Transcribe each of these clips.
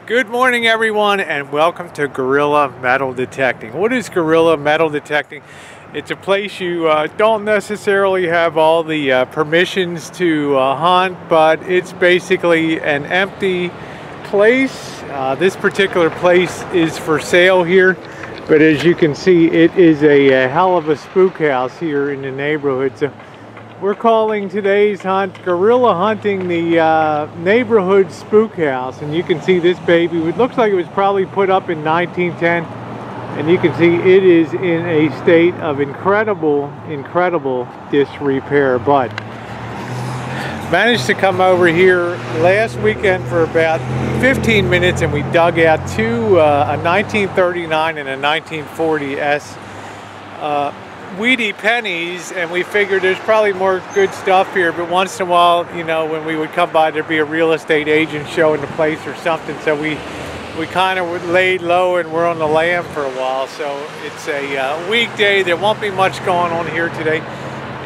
Good morning, everyone, and welcome to Guerilla Metal Detecting. What is Guerilla Metal Detecting? It's a place you don't necessarily have all the permissions to hunt, but it's basically an empty place. This particular place is for sale here, but as you can see, it is a hell of a spook house here in the neighborhood. So we're calling today's hunt Guerilla Hunting the neighborhood spook house, and you can see this baby. It looks like it was probably put up in 1910, and you can see it is in a state of incredible disrepair. But managed to come over here last weekend for about 15 minutes, and we dug out two, a 1939 and a 1940 S. Weedy pennies, and we figured there's probably more good stuff here, but once in a while, you know, when we would come by, there'd be a real estate agent showing the place or something, so we kind of laid low and we're on the lam for a while. So it's a weekday. There won't be much going on here today.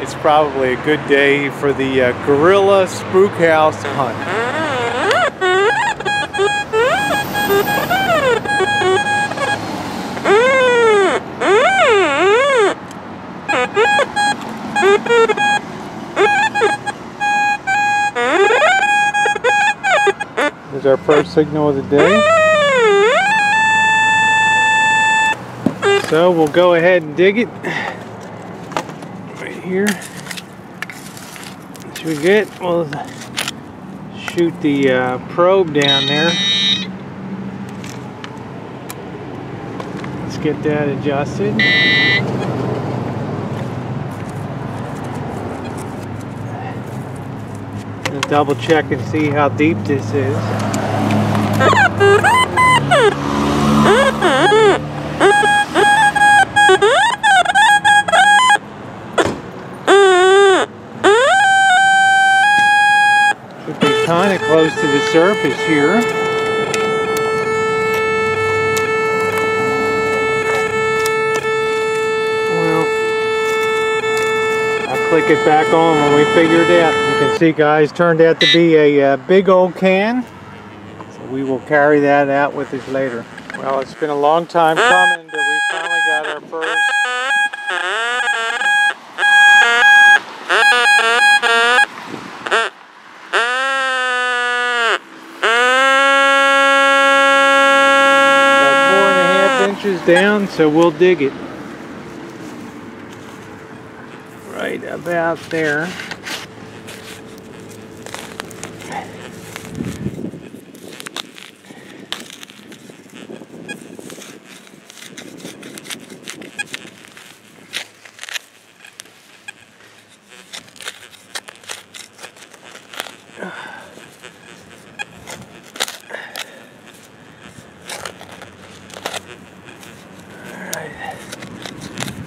It's probably a good day for the Guerilla Spook House hunt. Here's our first signal of the day. So we'll go ahead and dig it right here. What we get? We'll shoot the probe down there. Let's get that adjusted. And double check and see how deep this is. Should be kind of close to the surface here. Well, I'll click it back on when we figure it out. You can see, guys, turned out to be a big old can. So we will carry that out with us later. Well, it's been a long time coming, but we finally got our first. About 4.5 inches down, so we'll dig it. Right about there.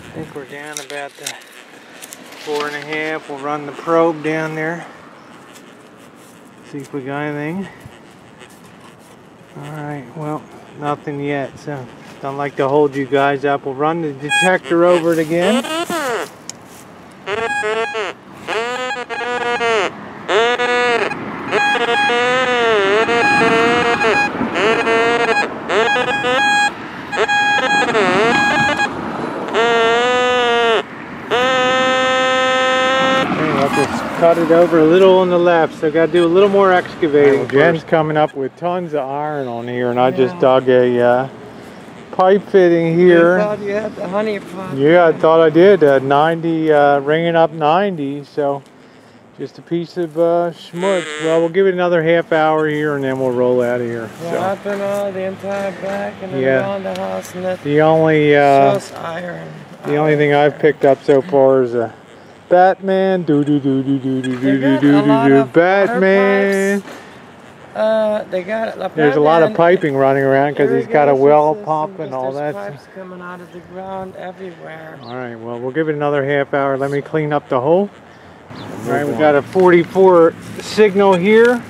I think we're down about the 4.5. We'll run the probe down there. See if we got anything. Alright, well, nothing yet, so don't like to hold you guys up. We'll run the detector over it again. Cut it over a little on the left, so I got to do a little more excavating. Well, Jen's coming up with tons of iron on here, and I just dug a pipe fitting here. You thought you had the honey pot. Yeah, I thought I did. 90, ringing up 90, so just a piece of schmutz. Well, we'll give it another half hour here, and then we'll roll out of here. Well, I've been all the entire back and then around the house, and that the only just iron. The only thing I've picked up so far is a Batman, Batman. They got There's a lot of piping running around because he's got a well pump and all that. Pipes coming out of the ground everywhere. All right, well, we'll give it another half hour. Let me clean up the hole. All right, we got a 44 signal here,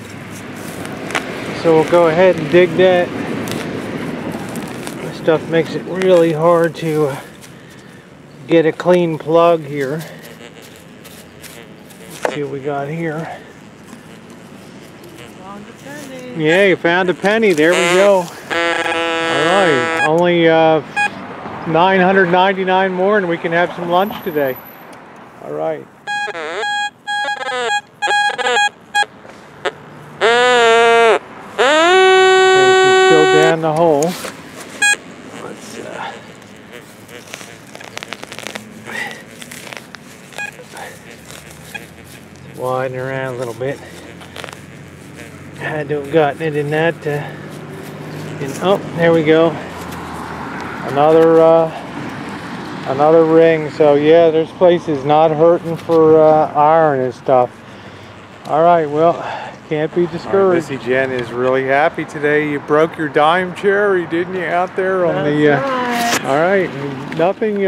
so we'll go ahead and dig that. This stuff makes it really hard to get a clean plug here. Let's see what we got here. Yeah, you found a penny. There we go. All right, only 999 more and we can have some lunch today. All right. Okay, she's still down the hole. Let's widen around a little bit. Had to have gotten it in that. Oh, there we go. Another ring. So yeah, this place is not hurting for iron and stuff. All right, well, can't be discouraged. Missy Jenn is really happy today. You broke your dime cherry, didn't you, out there on the? Right. All right, nothing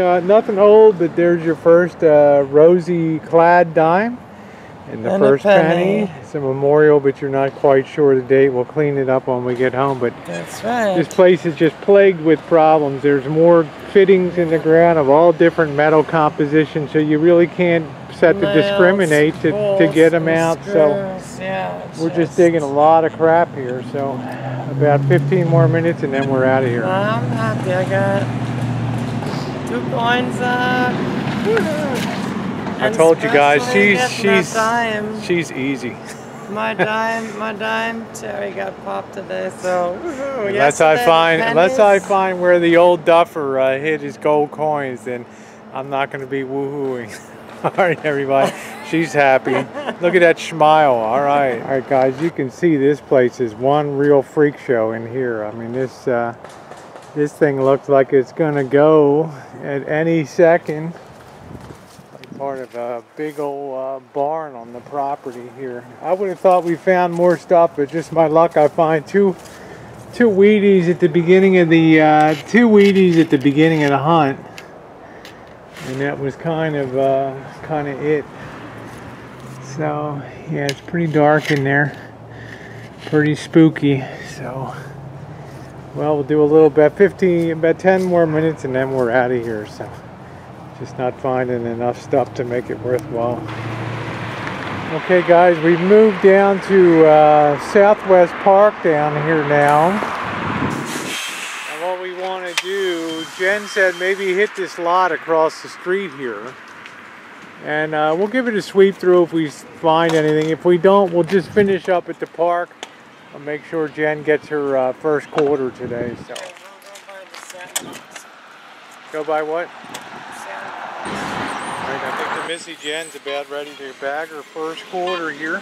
old, but there's your first rosy clad dime. And the first penny. It's a memorial, but you're not quite sure the date. We'll clean it up when we get home. But that's right. This place is just plagued with problems. There's more fittings in the ground of all different metal compositions, so you really can't set to discriminate to get them out. So yeah, we're just digging a lot of crap here. So about 15 more minutes and then we're out of here. I'm happy. I got 2 coins up. I told you guys, she's easy. My dime cherry got popped today, so unless I find where the old duffer hid his gold coins, then I'm not going to be woohooing. All right, everybody, she's happy. Look at that smile. All right, guys, you can see this place is one real freak show in here. I mean, this thing looks like it's going to go at any second. Part of a big old barn on the property here. I would have thought we found more stuff, but just my luck, I find two Wheaties at the beginning of the hunt, and that was kind of it. So yeah, it's pretty dark in there, pretty spooky. So well, we'll do a little bit, about 10 more minutes, and then we're out of here. So. Just not finding enough stuff to make it worthwhile. Okay guys, we've moved down to Southwest Park down here now. And what we want to do, Jen said maybe hit this lot across the street here. And we'll give it a sweep through if we find anything. If we don't, we'll just finish up at the park. I'll make sure Jen gets her first quarter today. So. Go by what? I think the Missy Jen's about ready to bag her first quarter here.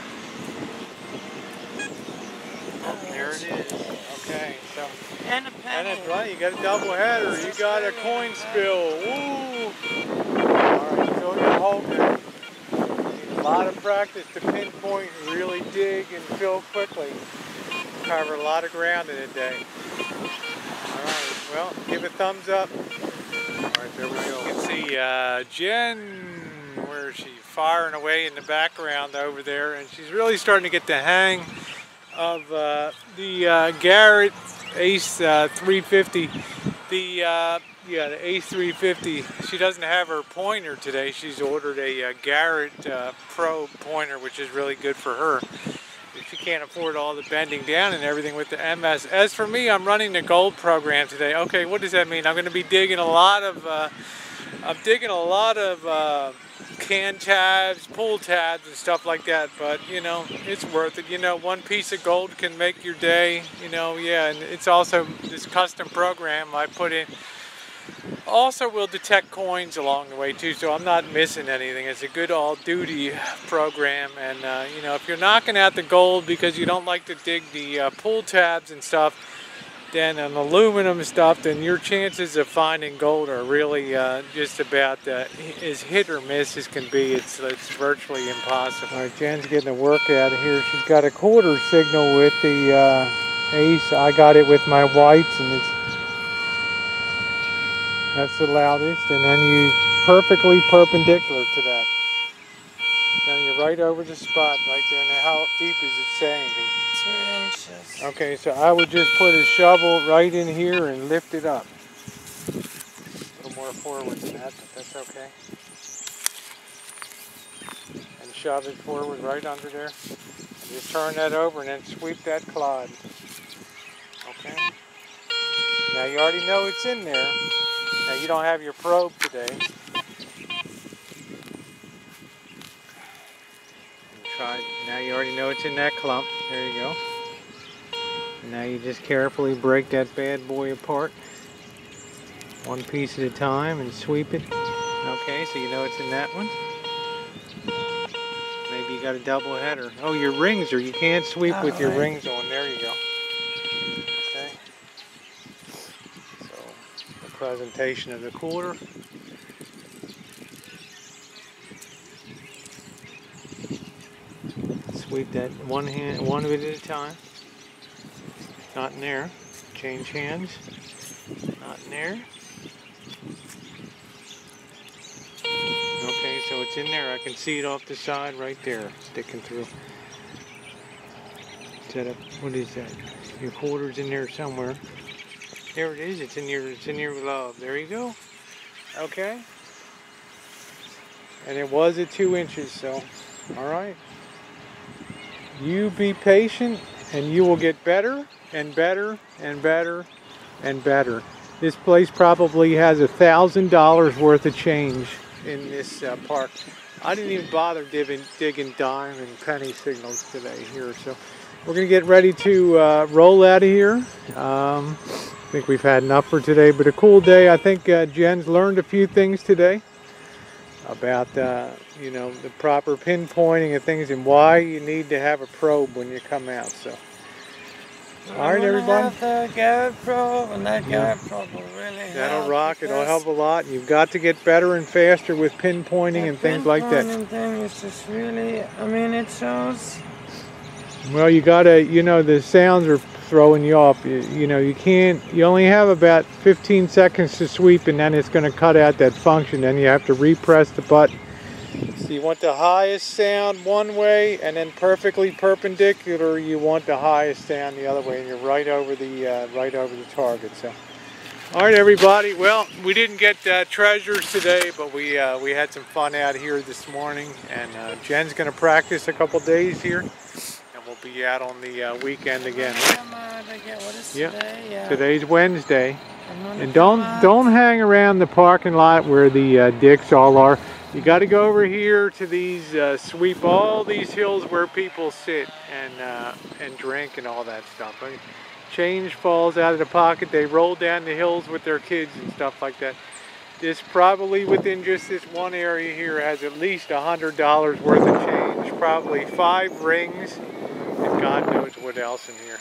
Oh, there it is. Okay, so. And a penny. And right, you got a double header. You got a coin spill. Woo! Alright, fill your hole there. A lot of practice to pinpoint and really dig and fill quickly. Cover a lot of ground in a day. Alright, well, give a thumbs up. Alright, there we go. You can see Jen, where is she, firing away in the background over there, and she's really starting to get the hang of the Garrett Ace 350. The Ace 350. She doesn't have her pointer today. She's ordered a Garrett Pro pointer, which is really good for her. She can't afford all the bending down and everything with the MS. As for me, I'm running the gold program today. Okay, what does that mean? I'm going to be digging a lot of can tabs, pull tabs, and stuff like that. But you know, it's worth it. You know, one piece of gold can make your day. You know, yeah, and it's also this custom program I put in. Also will detect coins along the way too, so I'm not missing anything. It's a good all-duty program, and you know, if you're knocking out the gold because you don't like to dig the pull tabs and stuff, then an aluminum stuff, then your chances of finding gold are really just about as hit or miss as can be. It's virtually impossible. All right, Jen's getting a workout here. She's got a quarter signal with the Ace. I got it with my whites, and that's the loudest, and then you perfectly perpendicular to that. Then you're right over the spot right there. Now how deep is it saying? 2 inches. Okay, so I would just put a shovel right in here and lift it up. A little more forward than that, but that's okay. And shove it forward right under there. Just turn that over and then sweep that clod. Okay. Now you already know it's in there. Now you don't have your probe today. Now you already know it's in that clump. There you go. And now you just carefully break that bad boy apart, one piece at a time, and sweep it. Okay, so you know it's in that one. Maybe you got a double header. Oh, your rings are. You can't sweep with your rings on. There you go. Okay. So the presentation of the quarter. Sweep that one of it at a time. Not in there. Change hands. Not in there. Okay, so it's in there. I can see it off the side right there, sticking through. Set up. What is that? Your quarter's in there somewhere. There it is. It's in your glove. There you go. Okay. And it was at 2 inches, so all right. You be patient, and you will get better and better and better and better. This place probably has $1,000 worth of change in this park. I didn't even bother digging dime and penny signals today here, so we're going to get ready to roll out of here. I think we've had enough for today, but a cool day. I think Jen's learned a few things today about you know, the proper pinpointing of things and why you need to have a probe when you come out. So, all right, everybody. Have the Garrett probe, and that Garrett probe will really help. That'll rock. It'll help a lot. You've got to get better and faster with pinpointing and things like that. Pinpointing thing is just really, I mean, it shows. Well, you gotta, you know, the sounds are throwing you off. You know, you can't, you only have about 15 seconds to sweep, and then it's going to cut out that function. Then you have to repress the button. So you want the highest sound one way, and then perfectly perpendicular you want the highest sound the other way, and you're right over the target. So, all right, everybody. Well, we didn't get treasures today, but we had some fun out here this morning, and Jen's going to practice a couple days here. We'll be out on the weekend again. What is today? Yeah. Today's Wednesday. And don't hang around the parking lot where the dicks all are. You got to go over here to these, sweep all these hills where people sit and drink and all that stuff. I mean, change falls out of the pocket. They roll down the hills with their kids and stuff like that. This probably within just this one area here has at least $100 worth of change. Probably 5 rings. And God knows what else in here.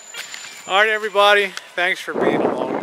All right, everybody. Thanks for being along.